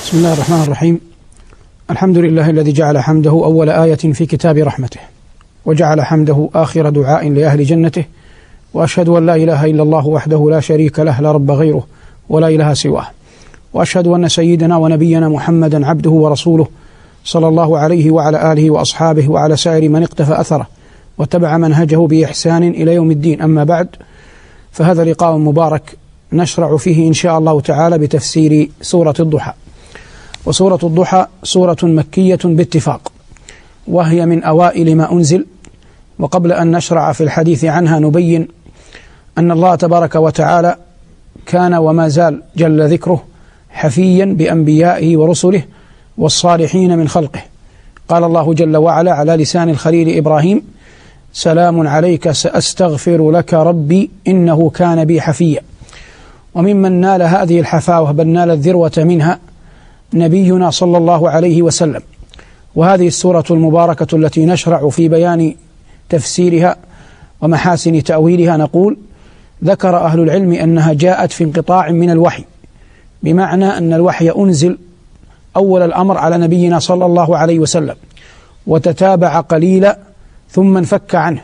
بسم الله الرحمن الرحيم. الحمد لله الذي جعل حمده أول آية في كتاب رحمته، وجعل حمده آخر دعاء لأهل جنته، وأشهد أن لا إله إلا الله وحده لا شريك له لا رب غيره ولا إله سواه، وأشهد أن سيدنا ونبينا محمدا عبده ورسوله صلى الله عليه وعلى آله وأصحابه وعلى سائر من اقتفى أثره واتبع منهجه بإحسان إلى يوم الدين. أما بعد، فهذا لقاء مبارك نشرع فيه إن شاء الله تعالى بتفسير سورة الضحى. وسورة الضحى سورة مكية باتفاق، وهي من أوائل ما أنزل. وقبل أن نشرع في الحديث عنها نبين أن الله تبارك وتعالى كان وما زال جل ذكره حفيا بأنبيائه ورسله والصالحين من خلقه. قال الله جل وعلا على لسان الخليل إبراهيم: سلام عليك سأستغفر لك ربي إنه كان بي حفيا. وممن نال هذه الحفاوة بل نال الذروة منها نبينا صلى الله عليه وسلم. وهذه السورة المباركة التي نشرع في بيان تفسيرها ومحاسن تأويلها، نقول: ذكر أهل العلم أنها جاءت في انقطاع من الوحي، بمعنى أن الوحي أنزل أول الأمر على نبينا صلى الله عليه وسلم، وتتابع قليلا ثم انفك عنه،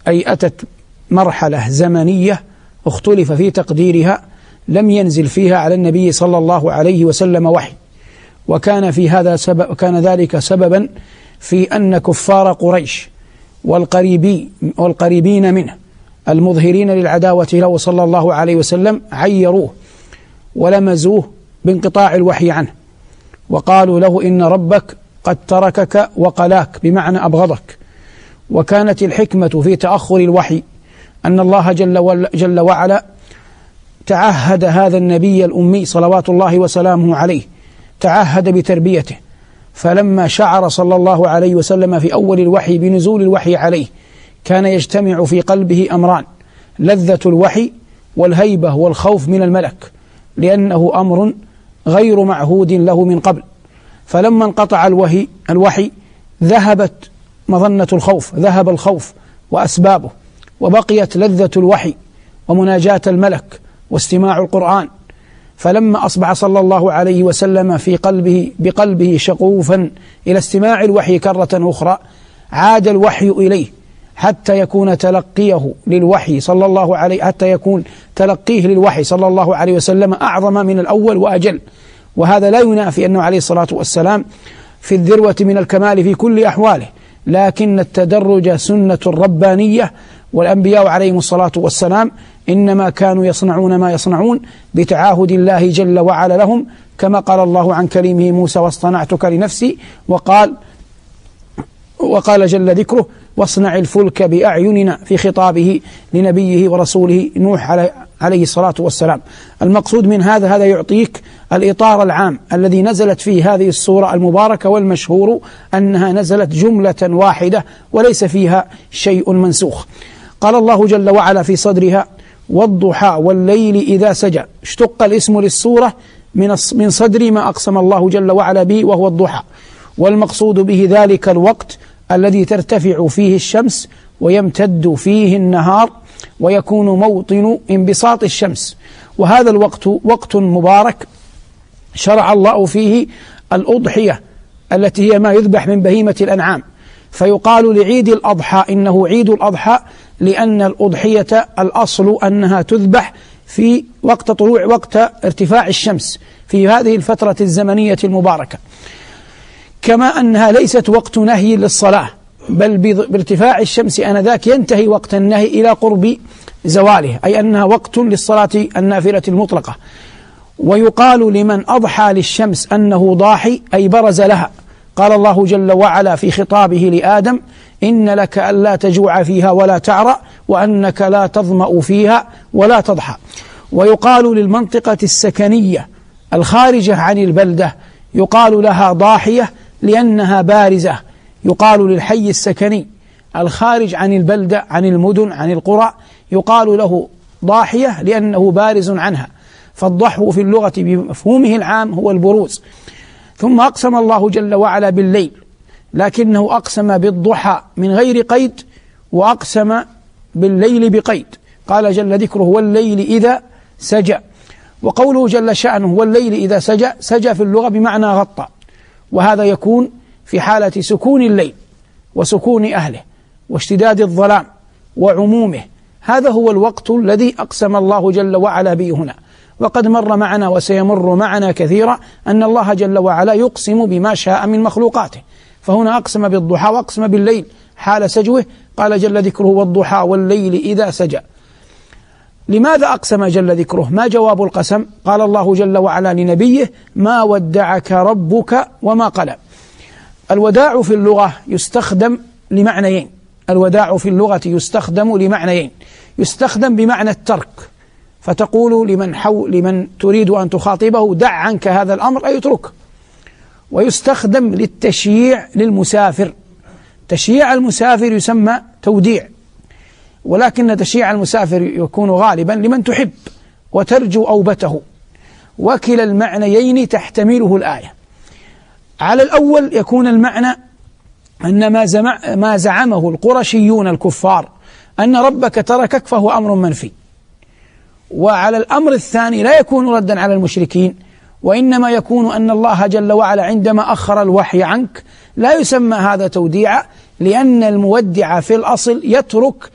أي أتت مرحلة زمنية اختلف في تقديرها لم ينزل فيها على النبي صلى الله عليه وسلم وحي. وكان في هذا سبب، وكان ذلك سببا في أن كفار قريش والقريبين منه المظهرين للعداوة له صلى الله عليه وسلم عيروه ولمزوه بانقطاع الوحي عنه، وقالوا له: إن ربك قد تركك وقلاك، بمعنى أبغضك. وكانت الحكمة في تأخر الوحي أن الله جل وعلا تعهد هذا النبي الأمي صلوات الله وسلامه عليه، تعهد بتربيته. فلما شعر صلى الله عليه وسلم في أول الوحي بنزول الوحي عليه، كان يجتمع في قلبه أمران: لذة الوحي والهيبة والخوف من الملك، لأنه أمر غير معهود له من قبل. فلما انقطع الوحي ذهبت مظنة الخوف، ذهب الخوف وأسبابه، وبقيت لذة الوحي ومناجاة الملك واستماع القرآن. فلما أصبح صلى الله عليه وسلم بقلبه شغوفا إلى استماع الوحي كرة أخرى، عاد الوحي إليه حتى يكون تلقيه للوحي صلى الله عليه وسلم أعظم من الأول وأجل. وهذا لا ينافي أنه عليه الصلاة والسلام في الذروة من الكمال في كل أحواله، لكن التدرج سنة ربانية، والأنبياء عليهم الصلاة والسلام إنما كانوا يصنعون ما يصنعون بتعاهد الله جل وعلا لهم، كما قال الله عن كليمه موسى: واصطنعتك لنفسي. وقال جل ذكره: واصنع الفلك بأعيننا، في خطابه لنبيه ورسوله نوح عليه الصلاة والسلام. المقصود من هذا يعطيك الإطار العام الذي نزلت فيه هذه السورة المباركة، والمشهور أنها نزلت جملة واحدة وليس فيها شيء منسوخ. قال الله جل وعلا في صدرها: والضحى والليل إذا سجى. اشتق الاسم للسورة من صدر ما أقسم الله جل وعلا به، وهو الضحى. والمقصود به ذلك الوقت الذي ترتفع فيه الشمس ويمتد فيه النهار ويكون موطن انبساط الشمس. وهذا الوقت وقت مبارك شرع الله فيه الأضحية التي هي ما يذبح من بهيمة الأنعام. فيقال لعيد الأضحى إنه عيد الأضحى، لأن الأضحية الأصل أنها تذبح في وقت ارتفاع الشمس في هذه الفترة الزمنية المباركة. كما أنها ليست وقت نهي للصلاة، بل بارتفاع الشمس آنذاك ينتهي وقت النهي إلى قرب زواله، أي أنها وقت للصلاة النافلة المطلقة. ويقال لمن أضحى للشمس أنه ضاحي، أي برز لها. قال الله جل وعلا في خطابه لآدم: إن لك ألا تجوع فيها ولا تعرى، وأنك لا تظمأ فيها ولا تضحى. ويقال للمنطقة السكنية الخارجة عن البلدة يقال لها ضاحية لأنها بارزة. يقال للحي السكني الخارج عن البلدة، عن المدن، عن القرى، يقال له ضاحية لأنه بارز عنها. فالضحو في اللغة بمفهومه العام هو البروز. ثم أقسم الله جل وعلا بالليل، لكنه أقسم بالضحى من غير قيد، وأقسم بالليل بقيد. قال جل ذكره: والليل إذا سجى. وقوله جل شأنه والليل إذا سجى، سجى في اللغة بمعنى غطى، وهذا يكون في حالة سكون الليل وسكون أهله واشتداد الظلام وعمومه. هذا هو الوقت الذي أقسم الله جل وعلا به هنا. وقد مر معنا وسيمر معنا كثيرا أن الله جل وعلا يقسم بما شاء من مخلوقاته، فهنا أقسم بالضحى وأقسم بالليل حال سجوه، قال جل ذكره والضحى والليل إذا سجى. لماذا أقسم جل ذكره؟ ما جواب القسم؟ قال الله جل وعلا لنبيه ما ودعك ربك وما قلى. الوداع في اللغة يستخدم لمعنيين، الوداع في اللغة يستخدم لمعنيين، يستخدم بمعنى الترك، فتقول لمن تريد أن تخاطبه دع عنك هذا الأمر أي اتركه. ويستخدم للتشييع للمسافر، تشييع المسافر يسمى توديع، ولكن تشييع المسافر يكون غالبا لمن تحب وترجو أوبته، وكلا المعنيين تحتمله الآية. على الأول يكون المعنى أن ما زعمه القرشيون الكفار أن ربك تركك فهو أمر منفي. وعلى الأمر الثاني لا يكون ردا على المشركين، وإنما يكون أن الله جل وعلا عندما أخر الوحي عنك لا يسمى هذا توديعا، لأن المودع في الأصل يترك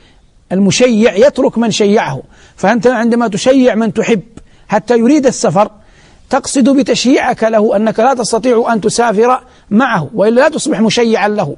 المشيع، يترك من شيعه. فأنت عندما تشيع من تحب حتى يريد السفر تقصد بتشييعك له أنك لا تستطيع أن تسافر معه، وإلا لا تصبح مشيعا له.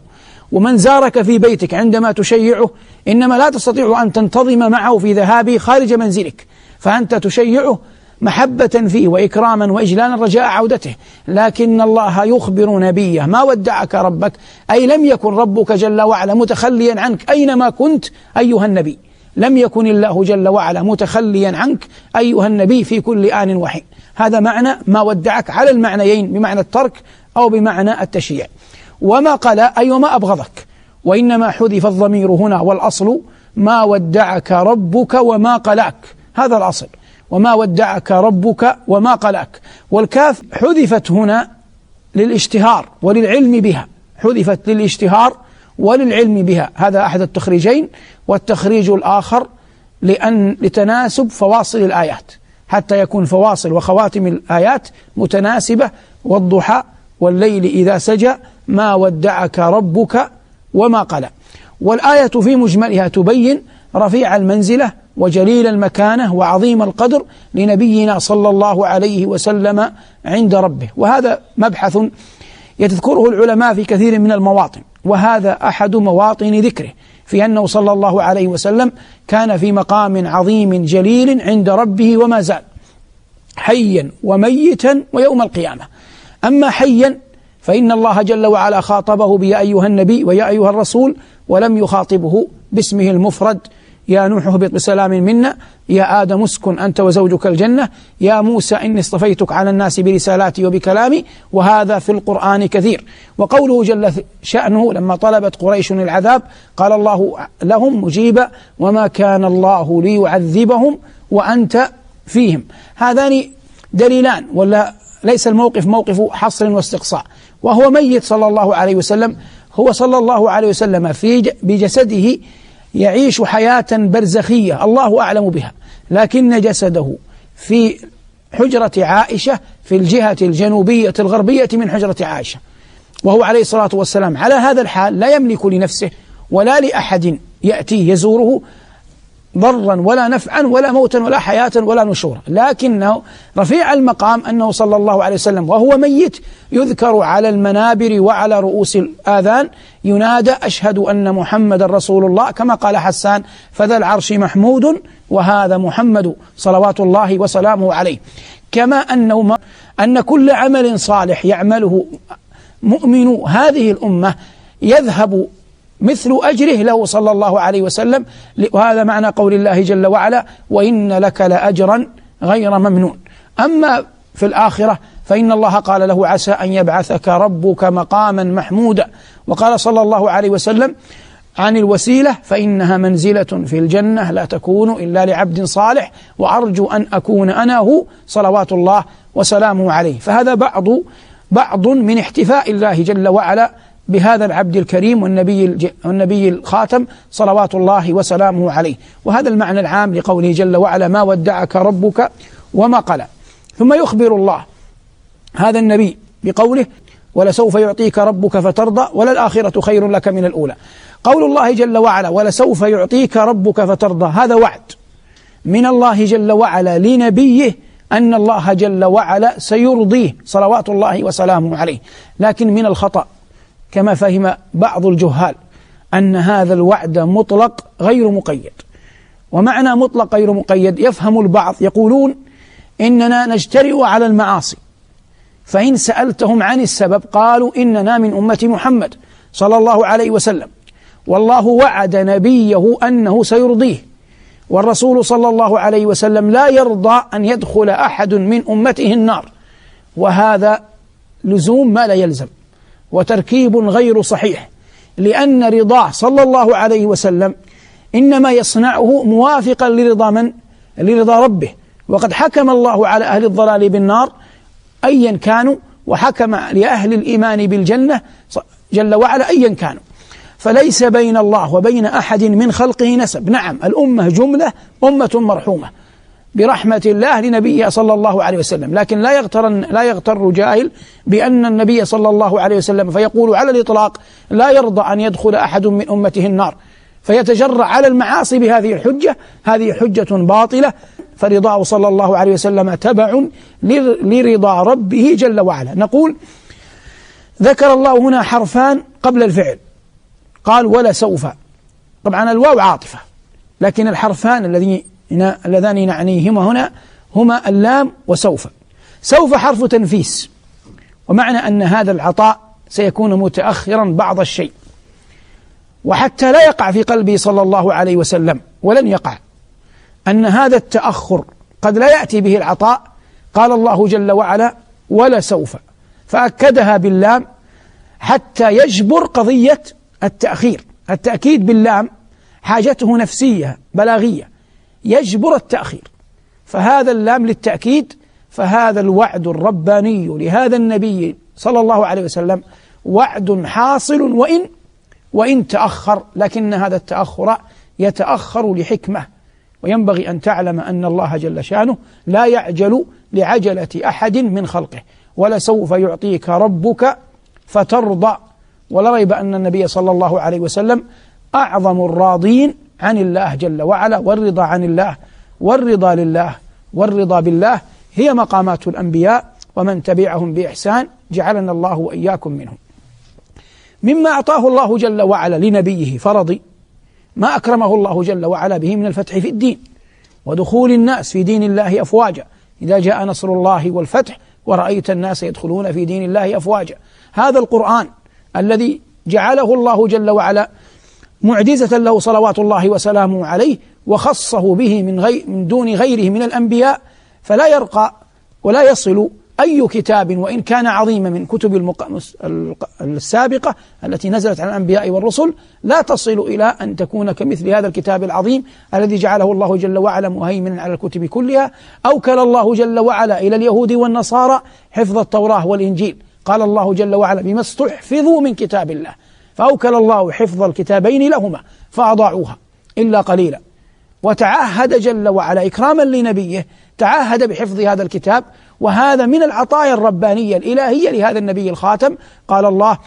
ومن زارك في بيتك عندما تشيعه إنما لا تستطيع أن تنتظم معه في ذهابه خارج منزلك، فأنت تشيعه محبة فيه وإكراما وإجلالا رجاء عودته. لكن الله يخبر نبيه ما ودعك ربك، أي لم يكن ربك جل وعلا متخليا عنك أينما كنت أيها النبي، لم يكن الله جل وعلا متخليا عنك أيها النبي في كل آن وحين. هذا معنى ما ودعك على المعنيين، بمعنى الترك أو بمعنى التشييع. وما قلى أي وما أبغضك، وإنما حذف الضمير هنا، والأصل ما ودعك ربك وما قلاك، هذا الأصل، وما ودعك ربك وما قلاك. والكاف حذفت هنا للاشتهار وللعلم بها، حذفت للاشتهار وللعلم بها، هذا أحد التخريجين. والتخريج الآخر لتناسب فواصل الآيات، حتى يكون فواصل وخواتم الآيات متناسبة. والضحى والليل إذا سجى ما ودعك ربك وما قلى. والآية في مجملها تبين رفيع المنزلة وجليل المكانة وعظيم القدر لنبينا صلى الله عليه وسلم عند ربه. وهذا مبحث يذكره العلماء في كثير من المواطن، وهذا أحد مواطن ذكره، في أنه صلى الله عليه وسلم كان في مقام عظيم جليل عند ربه وما زال حيا وميتا ويوم القيامة. أما حيا فإن الله جل وعلا خاطبه بيا أيها النبي ويا أيها الرسول، ولم يخاطبه باسمه المفرد يا نوح اهبط بسلام منا، يا آدم اسكن أنت وزوجك الجنة، يا موسى إني اصطفيتك على الناس برسالاتي وبكلامي. وهذا في القرآن كثير. وقوله جل شأنه لما طلبت قريش العذاب قال الله لهم مجيبا وما كان الله ليعذبهم وأنت فيهم. هذان دليلان، ولا ليس الموقف موقف حصر واستقصاء. وهو ميت صلى الله عليه وسلم، هو صلى الله عليه وسلم بجسده يعيش حياة برزخية الله أعلم بها، لكن جسده في حجرة عائشة في الجهة الجنوبية الغربية من حجرة عائشة، وهو عليه الصلاة والسلام على هذا الحال لا يملك لنفسه ولا لأحد يأتيه يزوره ضرا ولا نفعا ولا موتا ولا حياة ولا نشورا. لكنه رفيع المقام أنه صلى الله عليه وسلم وهو ميت يذكر على المنابر وعلى رؤوس الآذان ينادى أشهد أن محمد رسول الله، كما قال حسان فذا العرش محمود وهذا محمد صلوات الله وسلامه عليه. كما أن كل عمل صالح يعمله مؤمن هذه الأمة يذهب مثل أجره له صلى الله عليه وسلم. وهذا معنى قول الله جل وعلا وإن لك لأجرا غير ممنون. أما في الآخرة فإن الله قال له عسى أن يبعثك ربك مقاما محمودا. وقال صلى الله عليه وسلم عن الوسيلة فإنها منزلة في الجنة لا تكون إلا لعبد صالح وأرجو أن أكون أنا هو صلوات الله وسلامه عليه. فهذا بعض من احتفاء الله جل وعلا بهذا العبد الكريم والنبي الخاتم صلوات الله وسلامه عليه. وهذا المعنى العام لقوله جل وعلا ما ودعك ربك وما قلى. ثم يخبر الله هذا النبي بقوله ولسوف يعطيك ربك فترضى وللآخرة خير لك من الأولى. قول الله جل وعلا ولسوف يعطيك ربك فترضى هذا وعد من الله جل وعلا لنبيه أن الله جل وعلا سيرضيه صلوات الله وسلامه عليه. لكن من الخطأ كما فهم بعض الجهال أن هذا الوعد مطلق غير مقيد. ومعنى مطلق غير مقيد يفهم البعض يقولون إننا نجترئ على المعاصي، فإن سألتهم عن السبب قالوا إننا من أمة محمد صلى الله عليه وسلم، والله وعد نبيه أنه سيرضيه، والرسول صلى الله عليه وسلم لا يرضى أن يدخل أحد من أمته النار، وهذا لزوم ما لا يلزم وتركيب غير صحيح، لأن رضاه صلى الله عليه وسلم إنما يصنعه موافقا لرضا من؟ لرضا ربه، وقد حكم الله على أهل الضلال بالنار أيا كانوا، وحكم لأهل الإيمان بالجنة جل وعلا أيا كانوا، فليس بين الله وبين أحد من خلقه نسب. نعم الأمة جملة أمة مرحومة برحمة الله لنبيه صلى الله عليه وسلم، لكن لا يغتر جاهل بأن النبي صلى الله عليه وسلم فيقول على الإطلاق لا يرضى أن يدخل أحد من أمته النار فيتجرأ على المعاصي بهذه الحجة، هذه حجة باطلة. فرضاه صلى الله عليه وسلم تبع لرضا ربه جل وعلا. نقول ذكر الله هنا حرفان قبل الفعل، قال ولا سوف، طبعا الواو عاطفة، لكن الحرفان اللذان نعنيهما هنا هما اللام وسوف. سوف حرف تنفيس، ومعنى أن هذا العطاء سيكون متأخرا بعض الشيء، وحتى لا يقع في قلبه صلى الله عليه وسلم ولن يقع أن هذا التأخر قد لا يأتي به العطاء، قال الله جل وعلا ولا سوف، فأكدها باللام حتى يجبر قضية التأخير. التأكيد باللام حاجته نفسية بلاغية، يجبر التأخير، فهذا اللام للتأكيد. فهذا الوعد الرباني لهذا النبي صلى الله عليه وسلم وعد حاصل وإن تأخر، لكن هذا التأخر يتأخر لحكمة، وينبغي أن تعلم أن الله جل شانه لا يعجل لعجلة أحد من خلقه. ولسوف يعطيك ربك فترضى، ولا ريب أن النبي صلى الله عليه وسلم أعظم الراضين عن الله جل وعلا، والرضا عن الله والرضا لله والرضا بالله هي مقامات الأنبياء ومن تبعهم بإحسان، جعلنا الله وإياكم منهم. مما أعطاه الله جل وعلا لنبيه فرضي ما أكرمه الله جل وعلا به من الفتح في الدين ودخول الناس في دين الله أفواجا، إذا جاء نصر الله والفتح ورأيت الناس يدخلون في دين الله أفواجا. هذا القرآن الذي جعله الله جل وعلا معجزة له صلوات الله وسلامه عليه، وخصه به من دون غيره من الأنبياء، فلا يرقى ولا يصل أي كتاب وإن كان عظيما من كتب السابقة التي نزلت على الأنبياء والرسل، لا تصل إلى أن تكون كمثل هذا الكتاب العظيم الذي جعله الله جل وعلا مهيمنا على الكتب كلها. أوكل الله جل وعلا إلى اليهود والنصارى حفظ التوراة والإنجيل، قال الله جل وعلا بما استحفظوا من كتاب الله، فأوكل الله حفظ الكتابين لهما فأضاعوها إلا قليلا. وتعهد جل وعلا إكراما لنبيه، تعهد بحفظ هذا الكتاب، وهذا من العطايا الربانية الإلهية لهذا النبي الخاتم. قال الله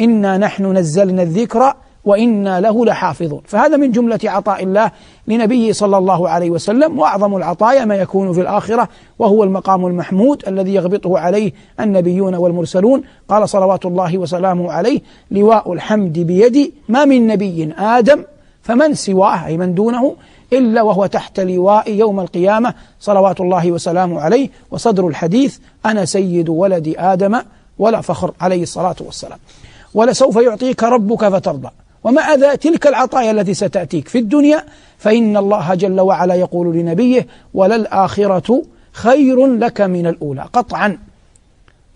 إنا نحن نزلنا الذكر وإنا له لحافظون، فهذا من جملة عطاء الله لنبيه صلى الله عليه وسلم. وأعظم العطايا ما يكون في الآخرة، وهو المقام المحمود الذي يغبطه عليه النبيون والمرسلون. قال صلوات الله وسلامه عليه لواء الحمد بيدي ما من نبي آدم فمن سواه أي من دونه إلا وهو تحت لواء يوم القيامة صلوات الله وسلامه عليه. وصدر الحديث أنا سيد ولد آدم ولا فخر عليه الصلاة والسلام. ولسوف يعطيك ربك فترضى. ومع تلك العطايا التي ستأتيك في الدنيا فإن الله جل وعلا يقول لنبيه وللآخرة خير لك من الأولى. قطعا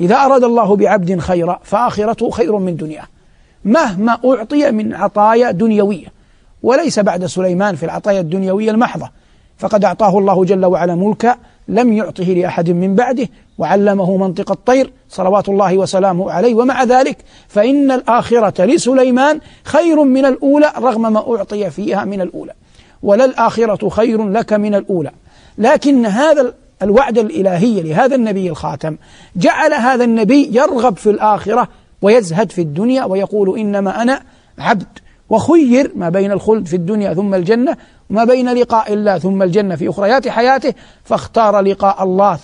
إذا أراد الله بعبد خيرا فآخرته خير من دنياه مهما أعطي من عطايا دنيوية. وليس بعد سليمان في العطايا الدنيوية المحضة، فقد أعطاه الله جل وعلا ملكا لم يعطه لأحد من بعده، وعلمه منطق الطير صلوات الله وسلامه عليه. ومع ذلك فإن الآخرة لسليمان خير من الأولى رغم ما أعطي فيها من الأولى. وللآخرة خير لك من الأولى. لكن هذا الوعد الإلهي لهذا النبي الخاتم جعل هذا النبي يرغب في الآخرة ويزهد في الدنيا ويقول إنما أنا عبد، وخير ما بين الخلد في الدنيا ثم الجنة وما بين لقاء الله ثم الجنة في أخريات حياته، فاختار لقاء الله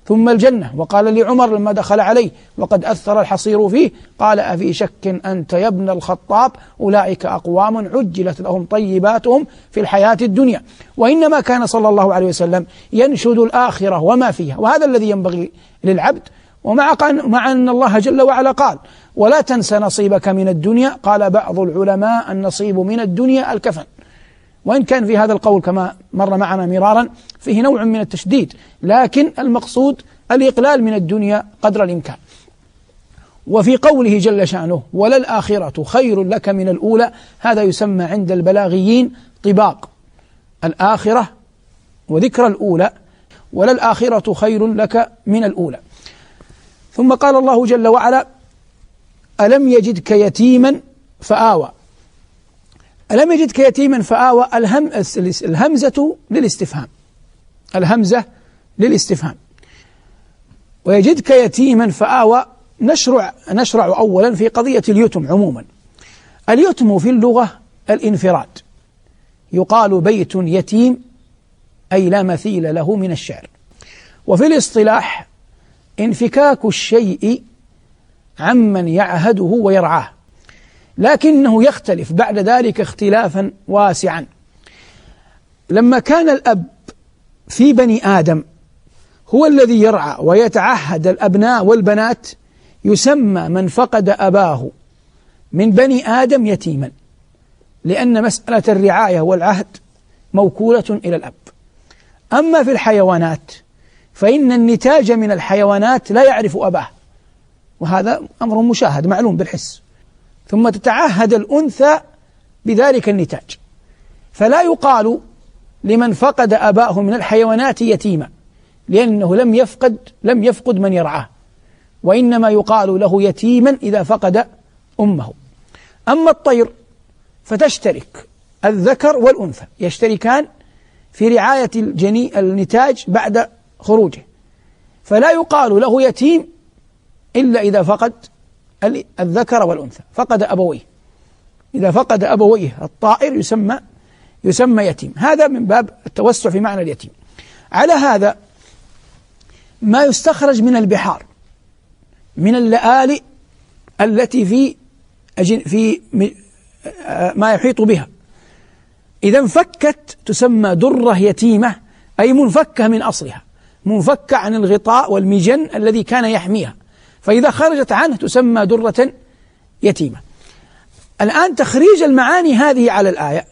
ثم الجنة. وقال لعمر لما دخل عليه وقد أثر الحصير فيه قال: أفي شك أنت يا ابن الخطاب؟ أولئك أقوام عجلت لهم طيباتهم في الحياة الدنيا. وإنما كان صلى الله عليه وسلم ينشد الآخرة وما فيها، وهذا الذي ينبغي للعبد. ومع أن الله جل وعلا قال: ولا تنس نصيبك من الدنيا، قال بعض العلماء النصيب من الدنيا الكفن، وإن كان في هذا القول كما مر معنا مرارا فيه نوع من التشديد، لكن المقصود الإقلال من الدنيا قدر الإمكان. وفي قوله جل شأنه: وللآخرة خير لك من الأولى، هذا يسمى عند البلاغيين طباق الآخرة وذكر الأولى، وللآخرة خير لك من الأولى. ثم قال الله جل وعلا: ألم يجدك يتيما فآوى. ألم يجدك يتيما فآوى، الهمزة للاستفهام، الهمزة للاستفهام. ويجدك يتيما فآوى نشرع أولا في قضية اليتم عموما. اليتم في اللغة الانفراد، يقال بيت يتيم أي لا مثيل له من الشعر. وفي الاصطلاح انفكاك الشيء عمن يعهده ويرعاه، لكنه يختلف بعد ذلك اختلافا واسعا. لما كان الأب في بني آدم هو الذي يرعى ويتعهد الأبناء والبنات، يسمى من فقد أباه من بني آدم يتيما، لأن مسألة الرعاية والعهد موكولة إلى الأب. أما في الحيوانات فإن النتاج من الحيوانات لا يعرف أباه، وهذا أمر مشاهد معلوم بالحس، ثم تتعهد الأنثى بذلك النتاج، فلا يقال لمن فقد أباه من الحيوانات يتيما، لأنه لم يفقد من يرعاه، وإنما يقال له يتيما إذا فقد أمه. أما الطير فتشترك الذكر والأنثى، يشتركان في رعاية النتاج بعد خروجه، فلا يقال له يتيم إلا إذا فقد الذكر والأنثى، فقد أبويه. إذا فقد أبويه الطائر يسمى يتيم. هذا من باب التوسع في معنى اليتيم. على هذا ما يستخرج من البحار من اللآلئ التي في ما يحيط بها، إذا انفكت تسمى درة يتيمة، أي منفكة من أصلها، منفكة عن الغطاء والمجن الذي كان يحميها، فإذا خرجت عنه تسمى درة يتيمة. الآن تخريج المعاني هذه على الآية،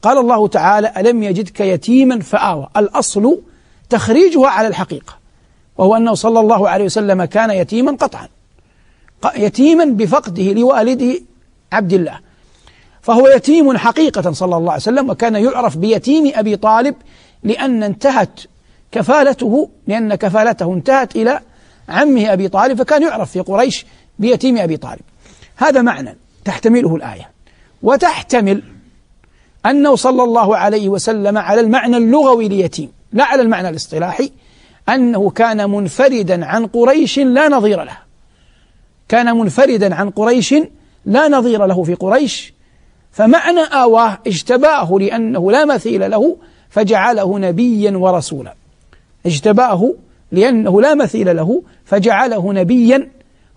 قال الله تعالى: ألم يجدك يتيما فآوى، الأصل تخريجها على الحقيقة، وهو أنه صلى الله عليه وسلم كان يتيما قطعا، يتيما بفقده لوالده عبد الله، فهو يتيم حقيقة صلى الله عليه وسلم، وكان يعرف بيتيم أبي طالب لأن كفالته انتهت إلى عمه أبي طالب، فكان يعرف في قريش بيتيم أبي طالب. هذا معنى تحتمله الآية، وتحتمل أنه صلى الله عليه وسلم على المعنى اللغوي ليتيم لا على المعنى الاصطلاحي، أنه كان منفردا عن قريش لا نظير له، كان منفردا عن قريش لا نظير له في قريش، فمعنى آواه اجتباه لأنه لا مثيل له فجعله نبيا ورسولا، اجتباه لأنه لا مثيل له فجعله نبيا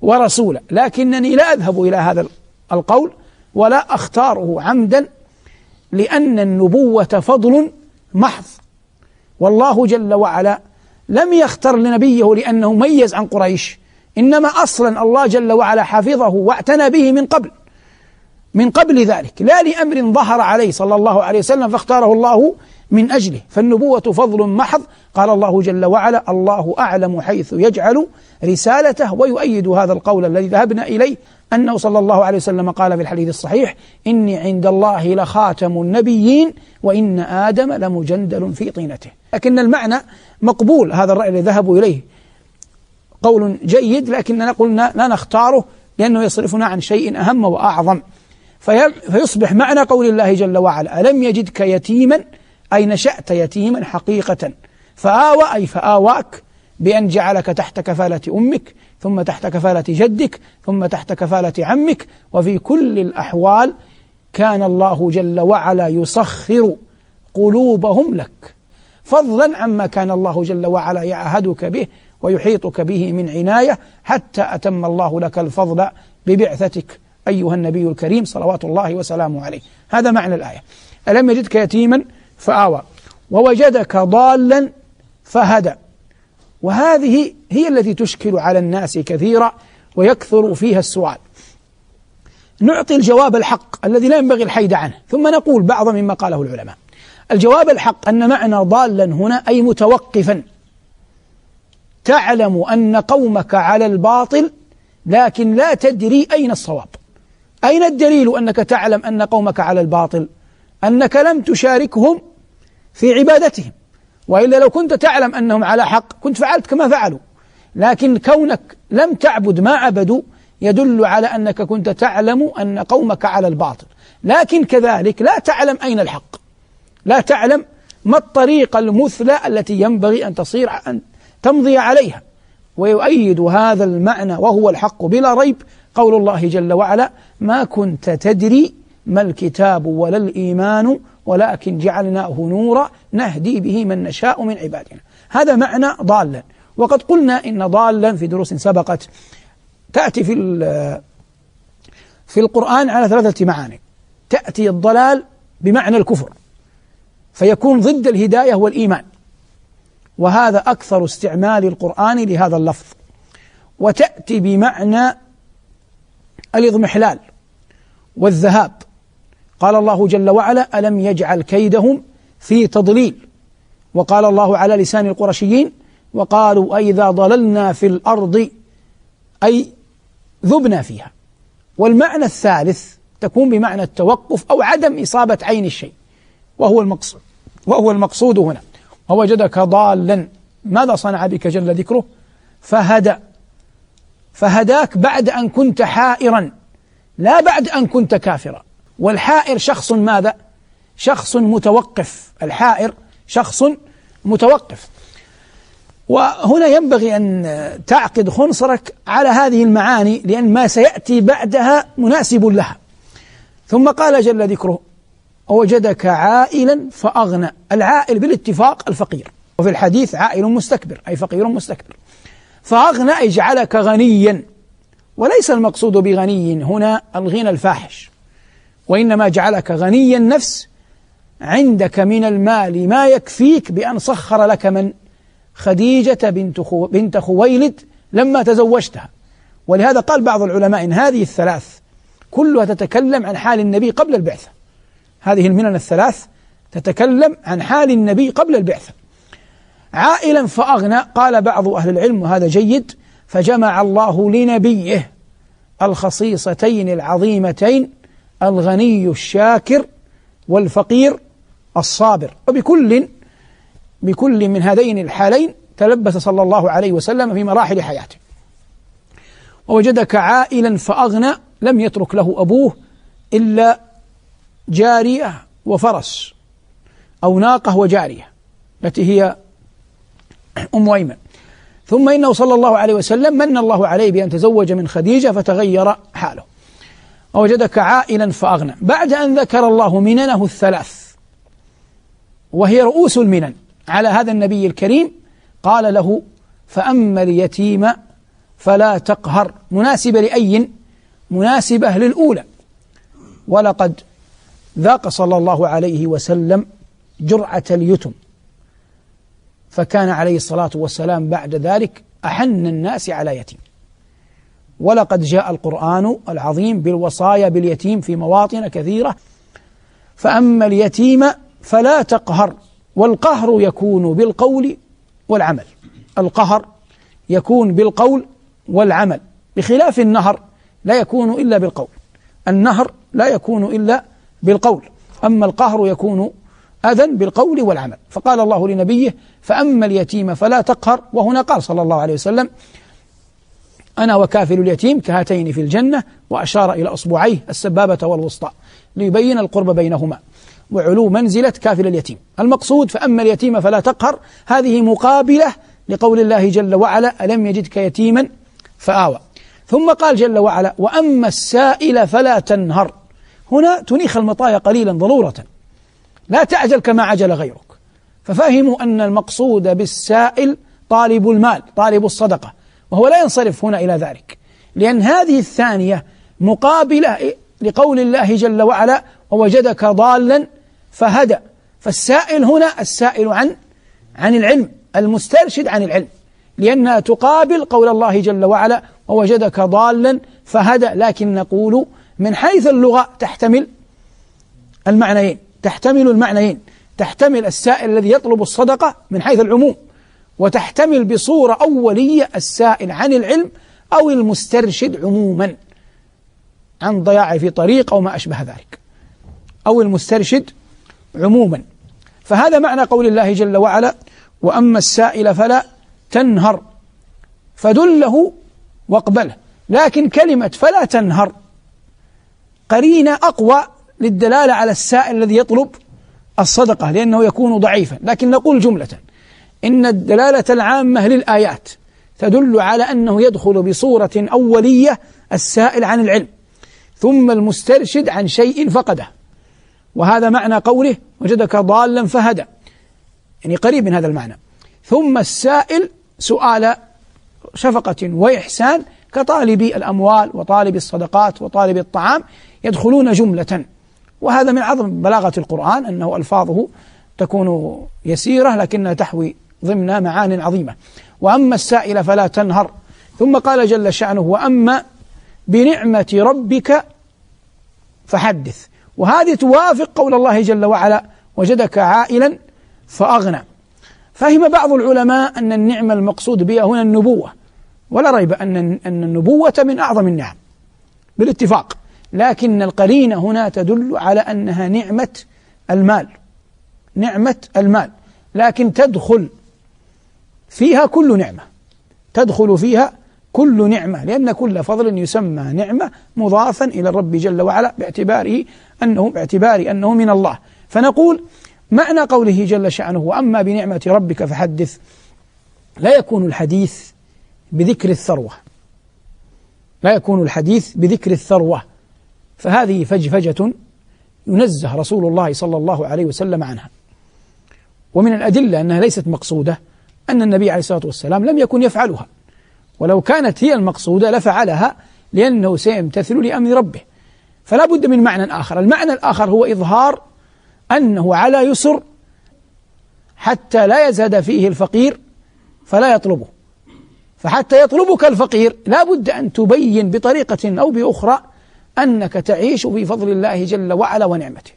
ورسولا. لكنني لا أذهب إلى هذا القول ولا أختاره عمدا، لأن النبوة فضل محض، والله جل وعلا لم يختر لنبيه لأنه ميز عن قريش، إنما أصلا الله جل وعلا حفظه واعتنى به من قبل ذلك، لا لأمر ظهر عليه صلى الله عليه وسلم فاختاره الله من أجله، فالنبوة فضل محض. قال الله جل وعلا: الله أعلم حيث يجعل رسالته، ويؤيد هذا القول الذي ذهبنا إليه أنه صلى الله عليه وسلم قال في الحديث الصحيح: إني عند الله لخاتم النبيين وإن آدم لمجندل في طينته. لكن المعنى مقبول، هذا الرأي الذي ذهبوا إليه قول جيد، لكننا قلنا لا نختاره لأنه يصرفنا عن شيء أهم وأعظم، فيصبح معنى قول الله جل وعلا: ألم يجدك يتيما، أي نشأت يتيما حقيقة، فآوى أي فآواك بأن جعلك تحت كفالة أمك، ثم تحت كفالة جدك، ثم تحت كفالة عمك. وفي كل الأحوال كان الله جل وعلا يسخر قلوبهم لك، فضلا عما كان الله جل وعلا يعهدك به ويحيطك به من عناية، حتى أتم الله لك الفضل ببعثتك أيها النبي الكريم صلوات الله وسلامه عليه. هذا معنى الآية: ألم يجدك يتيما فآوى ووجدك ضالا فهدى. وهذه هي التي تشكل على الناس كثيرا ويكثر فيها السؤال. نعطي الجواب الحق الذي لا ينبغي الحيد عنه، ثم نقول بعض مما قاله العلماء. الجواب الحق أن معنى ضالا هنا أي متوقفا، تعلم أن قومك على الباطل لكن لا تدري أين الصواب. أين الدليل أنك تعلم أن قومك على الباطل؟ أنك لم تشاركهم في عبادتهم، وإلا لو كنت تعلم أنهم على حق كنت فعلت كما فعلوا، لكن كونك لم تعبد ما عبدوا يدل على أنك كنت تعلم أن قومك على الباطل، لكن كذلك لا تعلم أين الحق، لا تعلم ما الطريقة المثلى التي ينبغي أن تمضي عليها. ويؤيد هذا المعنى وهو الحق بلا ريب قول الله جل وعلا: ما كنت تدري ما الكتاب ولا الإيمان ولكن جعلناه نورا نهدي به من نشاء من عبادنا. هذا معنى ضالا. وقد قلنا إن ضالا في دروس سبقت تأتي في القرآن على 3 معاني. تأتي الضلال بمعنى الكفر فيكون ضد الهداية والإيمان، وهذا أكثر استعمال القرآن لهذا اللفظ. وتأتي بمعنى الإضمحلال والذهاب، قال الله جل وعلا: ألم يجعل كيدهم في تضليل. وقال الله على لسان القرشيين: وقالوا أئذا ضللنا في الأرض أي ذبنا فيها. والمعنى الثالث تكون بمعنى التوقف أو عدم إصابة عين الشيء، وهو المقصود هنا. ووجدك ضالا، ماذا صنع بك جل ذكره؟ فهداك بعد أن كنت حائرا، لا بعد أن كنت كافرا. والحائر شخص ماذا؟ شخص متوقف. الحائر شخص متوقف. وهنا ينبغي أن تعقد خنصرك على هذه المعاني، لأن ما سيأتي بعدها مناسب لها. ثم قال جل ذكره: ووجدك عائلا فأغنى. العائل بالاتفاق الفقير، وفي الحديث عائل مستكبر أي فقير مستكبر. فأغنى أي جعلك غنيا، وليس المقصود بغني هنا الغنى الفاحش، وإنما جعلك غني النفس، عندك من المال ما يكفيك بأن سخر لك من خديجة بنت خويلد لما تزوجتها. ولهذا قال بعض العلماء إن هذه الثلاث كلها تتكلم عن حال النبي قبل البعثة. هذه المنن الثلاث تتكلم عن حال النبي قبل البعثة. عائلا فأغنى، قال بعض أهل العلم وهذا جيد: فجمع الله لنبيه الخصيصتين العظيمتين، الغني الشاكر والفقير الصابر. وبكل من هذين الحالين تلبس صلى الله عليه وسلم في مراحل حياته. ووجدك عائلا فأغنى، لم يترك له أبوه إلا جارية وفرس، أو ناقة وجارية التي هي أم أيمن. ثم إنه صلى الله عليه وسلم من الله عليه بأن تزوج من خديجة فتغير حاله. ووجدك عائلا فأغنى، بعد أن ذكر الله مننه الثلاث وهي رؤوس المنن على هذا النبي الكريم، قال له: فأما اليتيم فلا تقهر. مناسبة لأي؟ مناسبة للأولى. ولقد ذاق صلى الله عليه وسلم جرعة اليتم، فكان عليه الصلاة والسلام بعد ذلك أحن الناس على يتيم. ولقد جاء القرآن العظيم بالوصايا باليتيم في مواطن كثيرة. فأما اليتيم فلا تقهر. والقهر يكون بالقول والعمل، القهر يكون بالقول والعمل، بخلاف النهر لا يكون إلا بالقول. النهر لا يكون إلا بالقول، أما القهر يكون أذن بالقول والعمل. فقال الله لنبيه: فأما اليتيم فلا تقهر. وهنا قال صلى الله عليه وسلم: أنا وكافل اليتيم كهاتين في الجنة، وأشار إلى أصبعيه السبابة والوسطى ليبين القرب بينهما. وعلو منزلة كافل اليتيم. المقصود فأما اليتيم فلا تقهر، هذه مقابلة لقول الله جل وعلا ألم يجدك يتيما فآوى. ثم قال جل وعلا وأما السائل فلا تنهر. هنا تنيخ المطايا قليلا ضرورة، لا تعجل كما عجل غيرك. ففهموا أن المقصود بالسائل طالب المال، طالب الصدقة، وهو لا ينصرف هنا إلى ذلك، لأن هذه الثانية مقابلة لقول الله جل وعلا ووجدك ضالا فهدى. فالسائل هنا السائل عن العلم، المسترشد عن العلم، لأنها تقابل قول الله جل وعلا ووجدك ضالا فهدى. لكن نقول من حيث اللغة تحتمل المعنيين، تحتمل السائل الذي يطلب الصدقة من حيث العموم، وتحتمل بصورة أولية السائل عن العلم أو المسترشد عموما عن ضياع في طريق أو ما أشبه ذلك، أو المسترشد عموما. فهذا معنى قول الله جل وعلا وأما السائل فلا تنهر، فدله واقبله. لكن كلمة فلا تنهر قرينة أقوى للدلالة على السائل الذي يطلب الصدقة، لأنه يكون ضعيفا. لكن نقول جملة إن الدلالة العامة للآيات تدل على أنه يدخل بصورة أولية السائل عن العلم، ثم المسترشد عن شيء فقده، وهذا معنى قوله وجدك ضالا فهدى، يعني قريب من هذا المعنى. ثم السائل سؤال شفقة وإحسان كطالب الأموال وطالب الصدقات وطالب الطعام، يدخلون جملة. وهذا من عظم بلاغة القرآن أنه ألفاظه تكون يسيرة لكنها تحوي ضمن معان عظيمة. وأما السائل فلا تنهر. ثم قال جل شأنه وأما بنعمة ربك فحدث. وهذه توافق قول الله جل وعلا وجدك عائلا فأغنى. فهم بعض العلماء أن النعمة المقصود بها هنا النبوة، ولا ريب أن النبوة من أعظم النعم بالاتفاق، لكن القرينة هنا تدل على أنها نعمة المال، لكن تدخل فيها كل نعمة، لأن كل فضل يسمى نعمة مضافا إلى الرب جل وعلا باعتبار أنه من الله. فنقول معنى قوله جل شأنه وأما بنعمة ربك فحدث لا يكون الحديث بذكر الثروة، فهذه فجفجة ينزه رسول الله صلى الله عليه وسلم عنها. ومن الأدلة أنها ليست مقصودة أن النبي عليه الصلاة والسلام لم يكن يفعلها، ولو كانت هي المقصودة لفعلها لأنه سيمتثل لأمر ربه. فلا بد من معنى آخر. المعنى الآخر هو إظهار أنه على يسر حتى لا يزهد فيه الفقير فلا يطلبه. فحتى يطلبك الفقير لا بد أن تبين بطريقة أو بأخرى أنك تعيش في فضل الله جل وعلا ونعمته.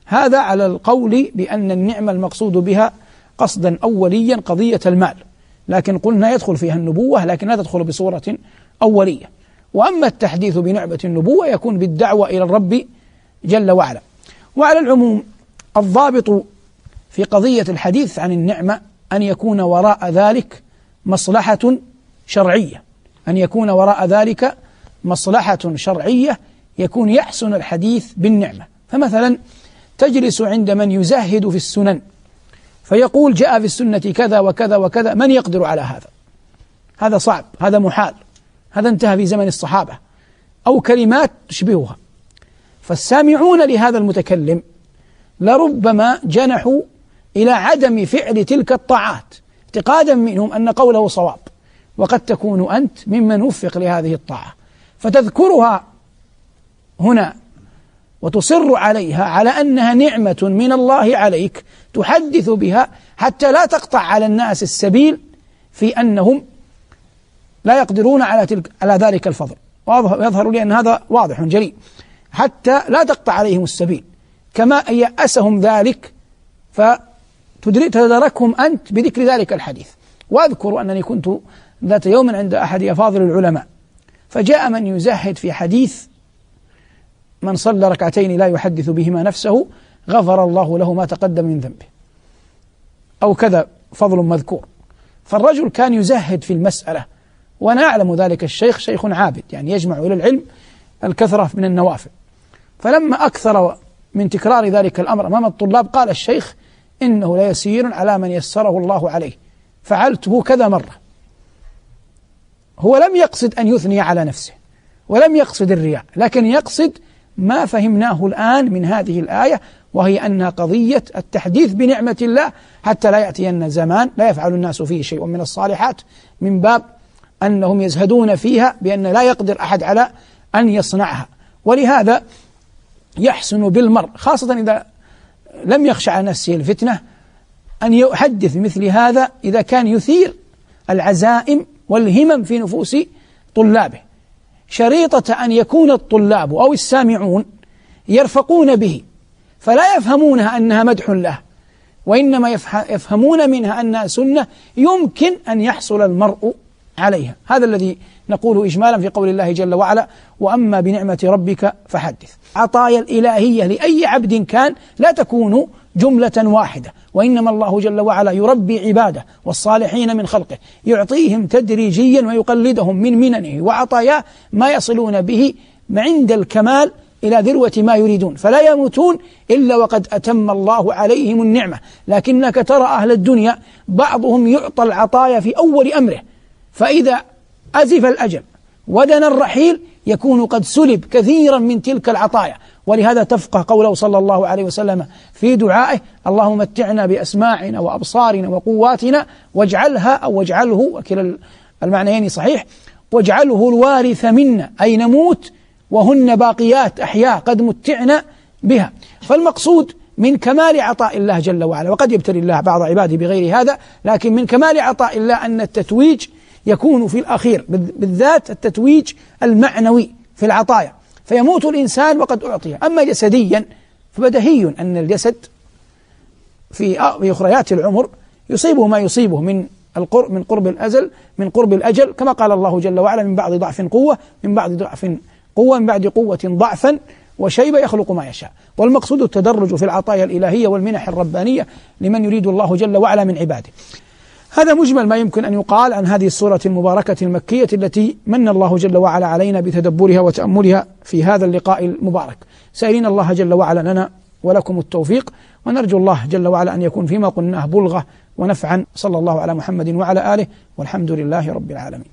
هذا على القول بأن النعمة المقصود بها قصدا أوليا قضية المال، لكن قلنا يدخل فيها النبوة لكن لا تدخل بصورة أولية. وأما التحديث بنعمة النبوة يكون بالدعوة إلى الرب جل وعلا. وعلى العموم الضابط في قضية الحديث عن النعمة أن يكون وراء ذلك مصلحة شرعية، يكون يحسن الحديث بالنعمة. فمثلا تجلس عند من يزهد في السنن فيقول جاء في السنة كذا وكذا وكذا، من يقدر على هذا؟ هذا صعب، هذا محال، هذا انتهى في زمن الصحابة، أو كلمات تشبهها. فالسامعون لهذا المتكلم لربما جنحوا إلى عدم فعل تلك الطاعات اعتقادا منهم أن قوله صواب، وقد تكون أنت ممن وفق لهذه الطاعة، فتذكرها هنا وتصر عليها على أنها نعمة من الله عليك تحدث بها حتى لا تقطع على الناس السبيل في أنهم لا يقدرون على ذلك الفضل. ويظهر لي أن هذا واضح جلي، حتى لا تقطع عليهم السبيل كما يأسهم ذلك فتدركهم أنت بذكر ذلك الحديث. وأذكر أنني كنت ذات يوم عند أحد أفاضل العلماء، فجاء من يزهد في حديث من صلى ركعتين لا يحدث بهما نفسه غفر الله له ما تقدم من ذنبه، أو كذا فضل مذكور. فالرجل كان يزهد في المسألة، وأنا أعلم ذلك الشيخ شيخ عابد، يعني يجمع إلى العلم الكثرة من النوافل. فلما أكثر من تكرار ذلك الأمر أمام الطلاب قال الشيخ: إنه ليسير على من يسره الله عليه، فعلته كذا مرة. هو لم يقصد أن يثني على نفسه ولم يقصد الرياء، لكن يقصد ما فهمناه الآن من هذه الآية، وهي أنها قضية التحديث بنعمة الله حتى لا يأتين زمان لا يفعل الناس فيه شيء من الصالحات، من باب أنهم يزهدون فيها بأن لا يقدر أحد على أن يصنعها. ولهذا يحسن بالمرء خاصة إذا لم يخشى على نفسه الفتنة أن يحدث مثل هذا إذا كان يثير العزائم والهمم في نفوس طلابه، شريطة أن يكون الطلاب أو السامعون يرفقون به فلا يفهمونها أنها مدح له، وإنما يفهمون منها أنها سنة يمكن أن يحصل المرء عليها. هذا الذي نقوله إجمالا في قول الله جل وعلا: وأما بنعمة ربك فحدث. عطايا الإلهية لأي عبد كان لا تكون جملة واحدة، وإنما الله جل وعلا يربي عباده والصالحين من خلقه، يعطيهم تدريجيا ويقلدهم من مننه وعطاياه ما يصلون به عند الكمال إلى ذروة ما يريدون، فلا يموتون إلا وقد أتم الله عليهم النعمة. لكنك ترى أهل الدنيا بعضهم يعطى العطايا في أول أمره، فإذا أزف الأجل ودنا الرحيل يكون قد سلب كثيرا من تلك العطايا. ولهذا تفقه قوله صلى الله عليه وسلم في دعائه: اللهم متعنا بأسماعنا وأبصارنا وقواتنا واجعلها أو واجعله، وكلا المعنيين صحيح، واجعله الوارث منا، أي نموت وهن باقيات أحياء قد متعنا بها. فالمقصود من كمال عطاء الله جل وعلا، وقد يبتلي الله بعض عباده بغير هذا، لكن من كمال عطاء الله أن التتويج يكون في الأخير، بالذات التتويج المعنوي في العطايا، فيموت الإنسان وقد أعطي. أما جسديا فبدهي أن الجسد في أخريات العمر يصيبه ما يصيبه من قرب الأجل، كما قال الله جل وعلا: من بعد ضعف قوة، من بعد ضعف قوة، من بعد قوة ضعفا وشيبة يخلق ما يشاء. والمقصود التدرج في العطايا الإلهية والمنح الربانية لمن يريد الله جل وعلا من عباده. هذا مجمل ما يمكن أن يقال عن هذه السورة المباركة المكية التي من الله جل وعلا علينا بتدبرها وتأملها في هذا اللقاء المبارك، سائلين الله جل وعلا لنا ولكم التوفيق، ونرجو الله جل وعلا أن يكون فيما قلناه بلغة ونفعا. صلى الله على محمد وعلى آله، والحمد لله رب العالمين.